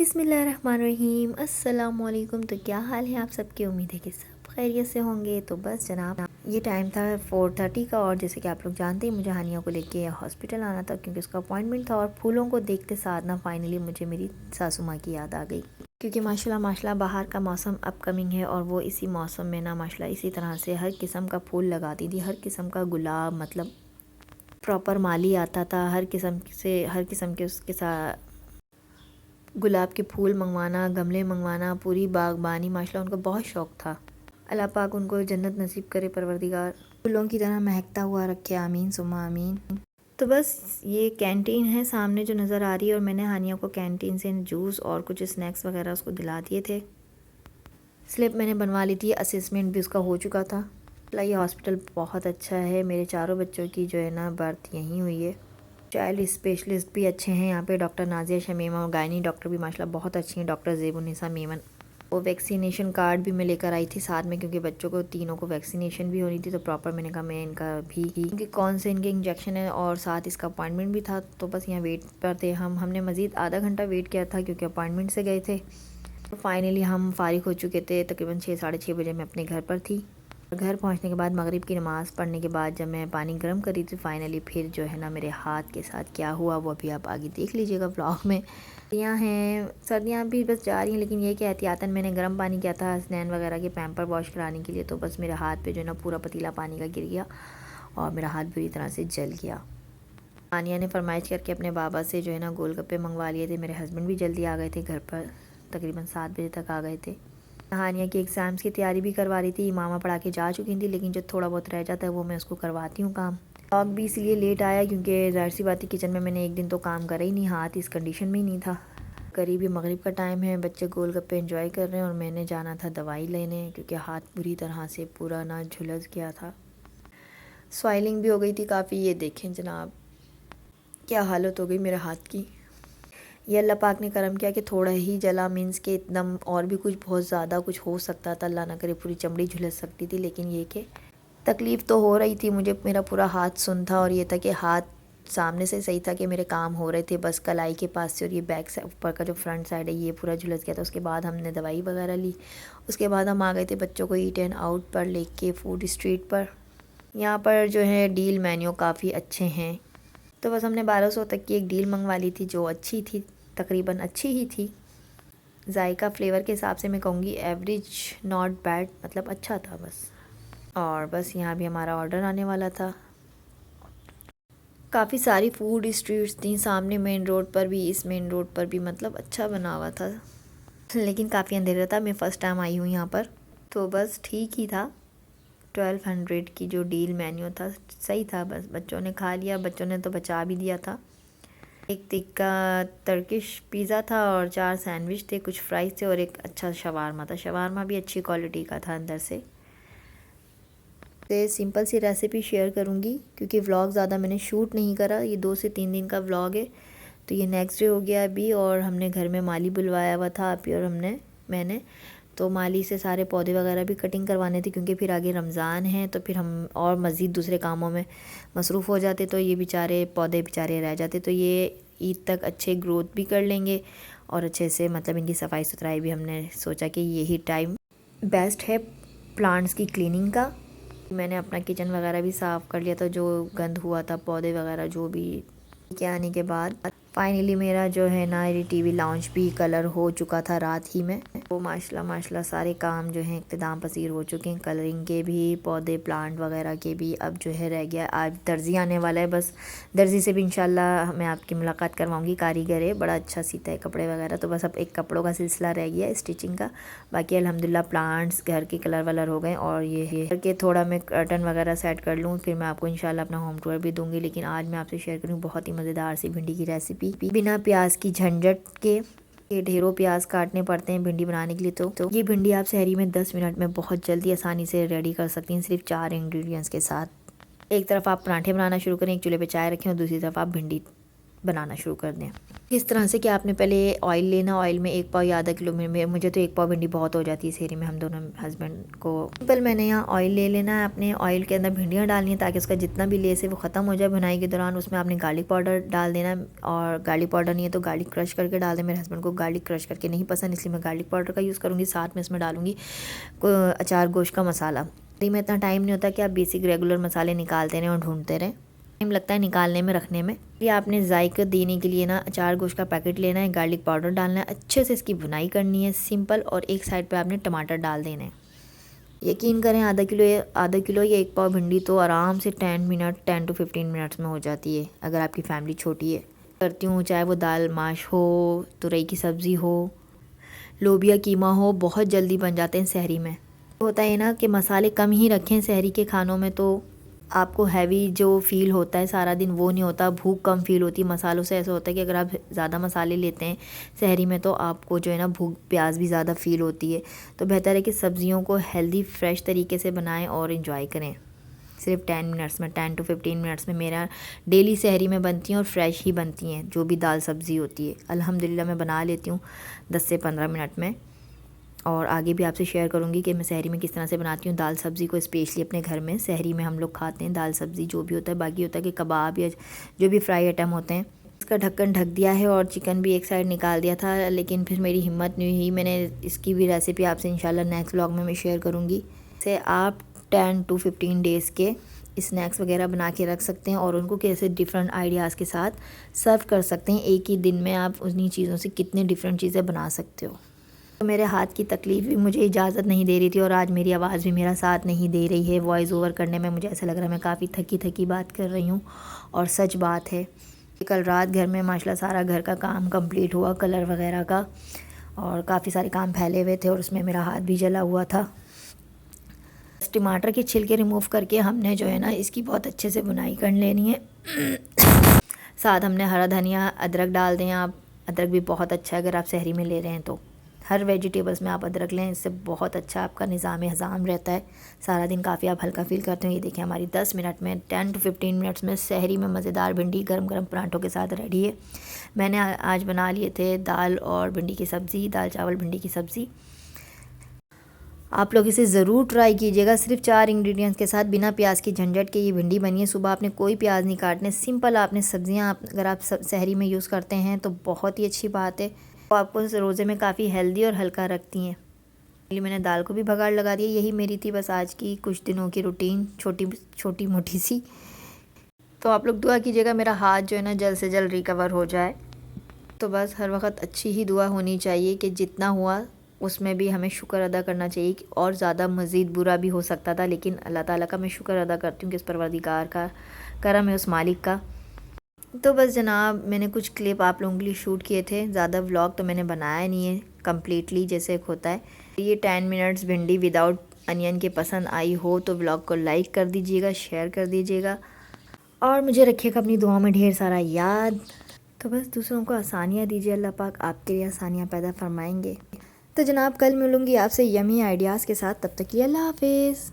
बिस्मिल्लाहिर्रहमानिर्रहीम अस्सलाम वालेकुम। तो क्या हाल है आप सबके? उम्मीद है कि सब खैरियत से होंगे। तो बस जनाब, ये टाइम था 4:30 का और जैसे कि आप लोग जानते हैं मुझे हानिया को लेके हॉस्पिटल आना था क्योंकि उसका अपॉइंटमेंट था। और फूलों को देखते साथ ना फाइनली मुझे मेरी सासू माँ की याद आ गई क्योंकि माशाल्लाह माशाल्लाह बाहर का मौसम अपकमिंग है और वो इसी मौसम में ना माशाल्लाह इसी तरह से हर किस्म का फूल लगाती थी। हर किस्म का गुलाब, मतलब प्रॉपर माली आता था हर किस्म के उसके साथ गुलाब के फूल मंगवाना, गमले मंगवाना, पूरी बागबानी। माशाल्लाह उनको बहुत शौक़ था। अल्लाह पाक उनको जन्नत नसीब करे, परवरदिगार फूलों की तरह महकता हुआ रखे, आमीन सुम्मा आमीन। तो बस ये कैंटीन है सामने जो नज़र आ रही है और मैंने हानिया को कैंटीन से जूस और कुछ स्नैक्स वगैरह उसको दिला दिए थे। स्लिप मैंने बनवा ली थी, असेसमेंट भी उसका हो चुका था। ये हॉस्पिटल बहुत अच्छा है। मेरे चारों बच्चों की जो है ना बर्थ यहीं हुई है। चाइल्ड स्पेशलिस्ट भी अच्छे हैं यहाँ पे, डॉक्टर नाजिया शमीमा और गायनी डॉक्टर भी माशाल्लाह बहुत अच्छी हैं, डॉक्टर ज़ेबुन्निसा मेमन। वो वैक्सीनेशन कार्ड भी मैं लेकर आई थी साथ में क्योंकि बच्चों को तीनों को वैक्सीनेशन भी होनी थी। तो प्रॉपर मैंने कहा मैं इनका भी क्योंकि कौन से इनके इंजेक्शन है और साथ इसका अपॉइंटमेंट भी था। तो बस यहाँ वेट पर थे हमने मज़ीद आधा घंटा वेट किया था क्योंकि अपॉइंटमेंट से गए थे। तो फाइनली हम फारिग हो चुके थे, तकरीबन 6 साढ़े 6 बजे मैं अपने घर पर थी। घर पहुंचने के बाद मगरिब की नमाज़ पढ़ने के बाद जब मैं पानी गर्म करी थी फाइनली फिर जो है ना मेरे हाथ के साथ क्या हुआ वो अभी आप आगे देख लीजिएगा व्लॉग में। सर्दियाँ हैं, सर्दियाँ भी बस जा रही हैं, लेकिन ये कि एहतियातन मैंने गर्म पानी किया था स्नैन वगैरह के पैम्पर वॉश कराने के लिए। तो बस मेरे हाथ पे जो है ना पूरा पतीला पानी का गिर गया और मेरा हाथ बुरी तरह से जल गया। आनिया ने फरमाइश करके अपने बाबा से जो है ना गोलगप्पे मंगवा लिए थे। मेरे हस्बैंड भी जल्दी आ गए थे घर पर, तकरीबन 7 बजे तक आ गए थे। हानिया की एग्ज़ाम्स की तैयारी भी करवा रही थी। मामा पढ़ा के जा चुकी थी, लेकिन जो थोड़ा बहुत रह जाता है वो मैं उसको करवाती हूँ काम। व्लॉग भी इसलिए लेट आया क्योंकि ज़ाहिर सी बात है किचन में मैंने एक दिन तो काम करा ही नहीं, हाथ इस कंडीशन में ही नहीं था। करीबी मगरिब का टाइम है, बच्चे गोलगप्पे एंजॉय कर रहे हैं और मैंने जाना था दवाई लेने क्योंकि हाथ बुरी तरह से पूरा ना झुलस गया था। स्वेलिंग भी हो गई थी काफ़ी। ये देखें जनाब क्या हालत हो गई मेरे हाथ की। ये अल्लाह पाक ने करम किया कि थोड़ा ही जला, मीन्स के एकदम और भी कुछ बहुत ज़्यादा कुछ हो सकता था, अल्लाह ना करे पूरी चमड़ी झुलस सकती थी। लेकिन ये कि तकलीफ़ तो हो रही थी मुझे, मेरा पूरा हाथ सुन था और ये था कि हाथ सामने से सही था कि मेरे काम हो रहे थे, बस कलाई के पास से और ये बैक से ऊपर का जो फ्रंट साइड है ये पूरा झुलस गया था। उसके बाद हमने दवाई वगैरह ली। उसके बाद हम आ गए थे बच्चों को ईट एंड आउट पर लेके फूड स्ट्रीट पर। यहाँ पर जो है डील मेन्यू काफ़ी अच्छे हैं। तो बस हमने 1200 तक की एक डील मंगवा ली थी जो अच्छी थी, तकरीबन अच्छी ही थी। जायका फ्लेवर के हिसाब से मैं कहूँगी एवरेज, नॉट बैड, मतलब अच्छा था बस। और बस यहाँ भी हमारा ऑर्डर आने वाला था। काफ़ी सारी फूड स्ट्रीट्स थी सामने मेन रोड पर भी, इस मेन रोड पर भी, मतलब अच्छा बना हुआ था लेकिन काफ़ी अंधेरा था। मैं फ़र्स्ट टाइम आई हूँ यहाँ पर, तो बस ठीक ही था। 1200 की जो डील मेन्यू था सही था, बस बच्चों ने खा लिया, बच्चों ने तो बचा भी दिया था। एक तिक्का टर्किश पिज़्ज़ा था और 4 सैंडविच थे, कुछ फ्राइज़ थे और एक अच्छा शवारमा था। शवारमा भी अच्छी क्वालिटी का था अंदर से। सिंपल सी रेसिपी शेयर करूँगी क्योंकि व्लॉग ज़्यादा मैंने शूट नहीं करा, ये 2 से 3 दिन का व्लॉग है। तो ये नेक्स्ट डे हो गया अभी और हमने घर में माली बुलवाया हुआ था अभी और मैंने तो माली से सारे पौधे वगैरह भी कटिंग करवाने थे क्योंकि फिर आगे रमज़ान है तो फिर हम और मज़ीद दूसरे कामों में मसरूफ़ हो जाते तो ये बेचारे पौधे बेचारे रह जाते। तो ये ईद तक अच्छे ग्रोथ भी कर लेंगे और अच्छे से, मतलब इनकी सफाई सुथराई भी, हमने सोचा कि यही टाइम बेस्ट है प्लांट्स की क्लीनिंग का। मैंने अपना किचन वगैरह भी साफ़ कर लिया था, जो गंद हुआ था पौधे वगैरह जो भी के आने के बाद फाइनली मेरा जो है ना ये टीवी लाउंज भी कलर हो चुका था रात ही में। वो माशाल्लाह सारे काम जो हैं इख्तिताम पसीर हो चुके हैं, कलरिंग के भी, पौधे प्लांट वगैरह के भी। अब जो है रह गया, आज दर्जी आने वाला है, बस दर्जी से भी इंशाल्लाह मैं आपकी मुलाकात करवाऊंगी। कारीगर है, बड़ा अच्छा सीता है कपड़े वगैरह। तो बस अब एक कपड़ों का सिलसिला रह गया स्टिचिंग का, बाकी अल्हम्दुलिल्लाह प्लांट्स घर के कलर वलर हो गए। और ये करके थोड़ा मैं कर्टन वगैरह सेट कर लूँ, फिर मैं आपको इंशाल्लाह अपना होम टूर भी दूँगी। लेकिन आज मैं आपसे शेयर करूँ बहुत ही मज़ेदार सी भिंडी की रेसिपी, बिना प्याज की झंझट के। ये ढेरों प्याज काटने पड़ते हैं भिंडी बनाने के लिए। तो ये भिंडी आप सहरी में 10 मिनट में बहुत जल्दी आसानी से रेडी कर सकती हैं, सिर्फ 4 इंग्रेडिएंट्स के साथ। एक तरफ आप पराठे बनाना शुरू करें, एक चूल्हे पे चाय रखें और दूसरी तरफ आप भिंडी बनाना शुरू कर दें। इस तरह से कि आपने पहले ऑयल लेना, ऑयल में 1 पाव या आधा किलो में, मुझे तो 1 पाव भिंडी बहुत हो जाती है सेहरी में हम दोनों हस्बैंड को। सिंपल मैंने यहाँ ऑयल ले लेना है, अपने ऑयल के अंदर भिंडियाँ डालनी है ताकि उसका जितना भी लेस है वो ख़त्म हो जाए भुनाई के दौरान। उसमें आपने गार्लिक पाउडर डाल देना, और गार्लिक पाउडर नहीं है तो गार्लिक क्रश करके डाल दें। मेरे हस्बैंड को गार्लिक क्रश करके नहीं पसंद, इसलिए मैं गार्लिक पाउडर का यूज़ करूँगी। साथ में इसमें डालूँगी अचार गोश्त का मसाला। में इतना टाइम नहीं होता कि आप बेसिक रेगुलर मसाले निकालते रहें और ढूंढते रहें, टाइम लगता है निकालने में, रखने में। ये आपने जायका देने के लिए ना अचार गोश्त का पैकेट लेना है, गार्लिक पाउडर डालना है, अच्छे से इसकी भुनाई करनी है सिंपल। और एक साइड पे आपने टमाटर डाल देने हैं। यकीन करें आधा किलो या 1 पाव भिंडी तो आराम से 10 to 15 मिनट्स में हो जाती है अगर आपकी फैमिली छोटी है। करती हूँ चाहे वो दाल माश हो, तुरई की सब्ज़ी हो, लोबिया कीमा हो, बहुत जल्दी बन जाते हैं सहरी में। होता है ना कि मसाले कम ही रखें सहरी के खानों में, तो आपको हैवी जो फ़ील होता है सारा दिन वो नहीं होता, भूख कम फ़ील होती है। मसालों से ऐसा होता है कि अगर आप ज़्यादा मसाले लेते हैं सहरी में तो आपको जो है ना भूख प्यास भी ज़्यादा फ़ील होती है। तो बेहतर है कि सब्ज़ियों को हेल्दी फ्रेश तरीके से बनाएं और इन्जॉय करें। सिर्फ 10 to 15 मिनट्स में मेरा डेली सहरी में बनती हैं और फ्रेश ही बनती हैं जो भी दाल सब्ज़ी होती है। अल्हम्दुलिल्लाह मैं बना लेती हूँ 10 से 15 मिनट में, और आगे भी आपसे शेयर करूँगी कि मैं सहरी में किस तरह से बनाती हूँ दाल सब्ज़ी को। स्पेशली अपने घर में सहरी में हम लोग खाते हैं दाल सब्ज़ी जो भी होता है। बाकी होता है कि कबाब या जो भी फ्राई आइटम होते हैं। इसका ढक्कन ढक दिया है और चिकन भी एक साइड निकाल दिया था, लेकिन फिर मेरी हिम्मत नहीं हुई। मैंने इसकी भी रेसिपी आपसे इंशाल्लाह नेक्स्ट व्लॉग में मैं शेयर करूँगी। से आप 10 to 15 डेज़ के स्नैक्स वगैरह बना के रख सकते हैं और उनको कैसे डिफरेंट आइडियाज़ के साथ सर्व कर सकते हैं। एक ही दिन में आप उन्हीं चीज़ों से कितने डिफरेंट चीज़ें बना सकते हो। तो मेरे हाथ की तकलीफ़ भी मुझे इजाज़त नहीं दे रही थी और आज मेरी आवाज़ भी मेरा साथ नहीं दे रही है। वॉइस ओवर करने में मुझे ऐसा लग रहा है मैं काफ़ी थकी बात कर रही हूँ, और सच बात है। कल रात घर में माशाल्लाह सारा घर का काम कंप्लीट हुआ, कलर वगैरह का, और काफ़ी सारे काम फैले हुए थे और उसमें मेरा हाथ भी जला हुआ था। टमाटर के छिलके रिमूव करके हमने जो है ना इसकी बहुत अच्छे से बुनाई कर लेनी है। साथ हमने हरा धनिया, अदरक डाल दें आप। अदरक भी बहुत अच्छा है अगर आप सहरी में ले रहे हैं तो। हर वेजिटेबल्स में आप अदरक लें, इससे बहुत अच्छा आपका निज़ाम हज़ाम रहता है। सारा दिन काफ़ी आप हल्का फील करते हो। ये देखिए हमारी 10 मिनट में 10 to 15 मिनट्स में सहरी में मज़ेदार भिंडी गरम गरम परांठों के साथ रेडी है। मैंने आज बना लिए थे दाल और भिंडी की सब्ज़ी, दाल चावल भिंडी की सब्ज़ी। आप लोग इसे ज़रूर ट्राई कीजिएगा। सिर्फ 4 इंग्रेडिएंट्स के साथ बिना प्याज की झंझट के ये भिंडी बनी है। सुबह आपने कोई प्याज नहीं काटने, सिंपल आपने सब्ज़ियाँ अगर आप सहरी में यूज़ करते हैं तो बहुत ही अच्छी बात है। तो आपको रोज़े में काफ़ी हेल्दी और हल्का रखती हैं। मैंने दाल को भी भगाड़ लगा दिया। यही मेरी थी बस आज की कुछ दिनों की रूटीन, छोटी मोटी सी। तो आप लोग दुआ कीजिएगा मेरा हाथ जो है ना जल्द से जल्द रिकवर हो जाए। तो बस हर वक्त अच्छी ही दुआ होनी चाहिए कि जितना हुआ उसमें भी हमें शुक्र अदा करना चाहिए कि और ज़्यादा मज़ीद बुरा भी हो सकता था, लेकिन अल्लाह ताला का मैं शुक्र अदा करती हूँ कि इस परवरदिगार का करम है, उस मालिक का। तो बस जनाब मैंने कुछ क्लिप आप लोगों के लिए शूट किए थे, ज़्यादा व्लॉग तो मैंने बनाया नहीं है कम्प्लीटली जैसे एक होता है। ये 10 मिनट्स भिंडी विदाउट अनियन के पसंद आई हो तो व्लॉग को लाइक कर दीजिएगा, शेयर कर दीजिएगा, और मुझे रखिएगा अपनी दुआ में ढेर सारा याद। तो बस दूसरों को आसानियाँ दीजिए, अल्लाह पाक आपके लिए आसानियाँ पैदा फरमाएंगे। तो जनाब कल मिलूँगी आपसे यमी आइडियाज़ के साथ, तब तक के लिए अल्लाह हाफिज़।